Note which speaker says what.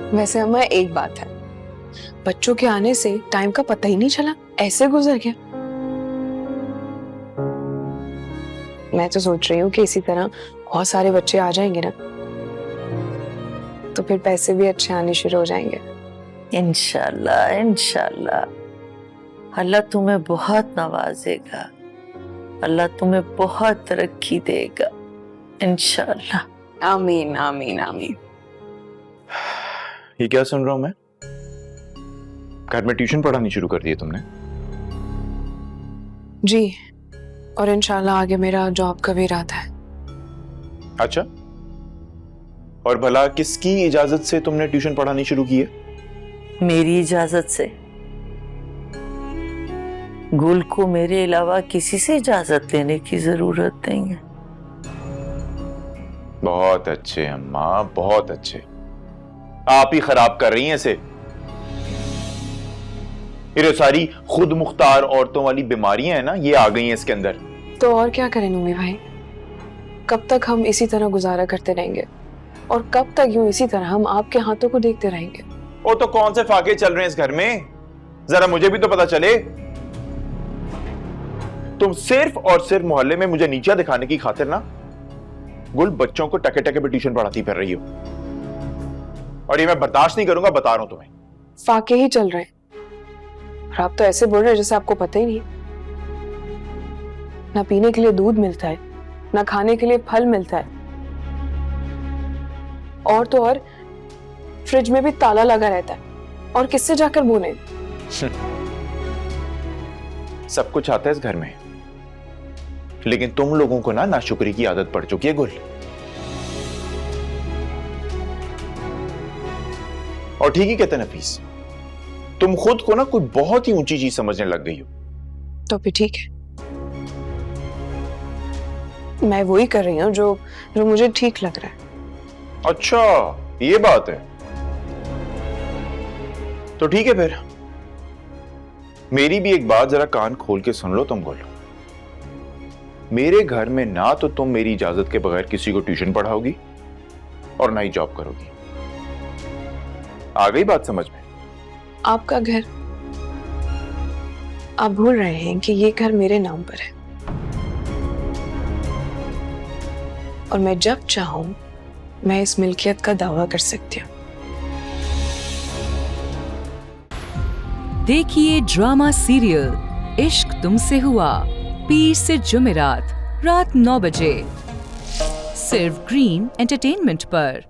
Speaker 1: वैसे अम्मा एक बात है, बच्चों के आने से टाइम का पता ही नहीं चला, ऐसे गुजर गया। मैं तो सोच रही हूँ कि इसी तरह बहुत सारे बच्चे आ जाएंगे ना, तो फिर पैसे भी अच्छे आने शुरू हो जाएंगे।
Speaker 2: इंशाल्लाह इंशाल्लाह, अल्लाह तुम्हें बहुत नवाजेगा, अल्लाह तुम्हें बहुत तरक्की देगा इंशाल्लाह।
Speaker 1: आमीन आमीन आमीन।
Speaker 3: ये क्या सुन रहा हूं मैं? घर में ट्यूशन पढ़ानी शुरू कर दी है तुमने?
Speaker 1: जी, और इंशाल्लाह आगे मेरा जॉब का भी इरादा है।
Speaker 3: अच्छा, और भला किसकी इजाजत से तुमने ट्यूशन पढ़ानी शुरू की है?
Speaker 2: मेरी इजाजत से। गुल को मेरे अलावा किसी से इजाजत लेने की जरूरत नहीं है।
Speaker 3: बहुत अच्छे अम्मा, बहुत अच्छे। आप ही खराब कर रही हैं इसे। ये सारी खुद मुख्तार औरतों वाली बीमारियां हैं ना, ये आ गई हैं इसके अंदर।
Speaker 1: तो और क्या करें नूमी भाई, कब तक हम इसी तरह गुजारा करते रहेंगे, और कब तक यूं इसी तरह हम आपके हाथों को देखते रहेंगे?
Speaker 3: वो तो कौन से फाके चल रहे हैं इस घर में, जरा मुझे भी तो पता चले। तुम सिर्फ और सिर्फ मोहल्ले में मुझे नीचा दिखाने की खातिर ना गुल बच्चों को टके टके पे ट्यूशन पढ़ाती फिर रही हो, और ये मैं बर्दाश्त नहीं करूंगा, बता रहा हूं तुम्हें।
Speaker 1: फाके ही चल रहे हैं, और आप तो ऐसे बोल रहे हैं जैसे आपको पता ही नहीं। ना पीने के लिए दूध मिलता है, ना खाने के लिए फल मिलता है, और तो और फ्रिज में भी ताला लगा रहता है, और किससे जाकर बोले?
Speaker 3: सब कुछ आता है इस घर में, लेकिन तुम लोगों को ना नाशुक्री की आदत पड़ चुकी है गुल। और ठीक ही कहते हैं नफीस, तुम खुद को ना कोई बहुत ही ऊंची चीज समझने लग गई हो।
Speaker 1: तो फिर ठीक है, मैं वही कर रही हूँ जो मुझे ठीक लग रहा है।
Speaker 3: अच्छा, ये बात है। तो ठीक है फिर, मेरी भी एक बात जरा कान खोल के सुन लो तुम गुल। मेरे घर में ना तो तुम मेरी इजाजत के बगैर किसी को ट्यूशन पढ़ाओगी, और ना ही जॉब करोगी। आ गई बात समझ में?
Speaker 1: आपका घर, आप भूल रहे हैं कि ये घर मेरे नाम पर है, और मैं जब चाहूं मैं इस मिल्कियत का दावा कर सकती हूँ।
Speaker 4: देखिए ड्रामा सीरियल इश्क तुमसे हुआ, पीर से जुमेरात रात 9 बजे, सिर्फ ग्रीन एंटरटेनमेंट पर।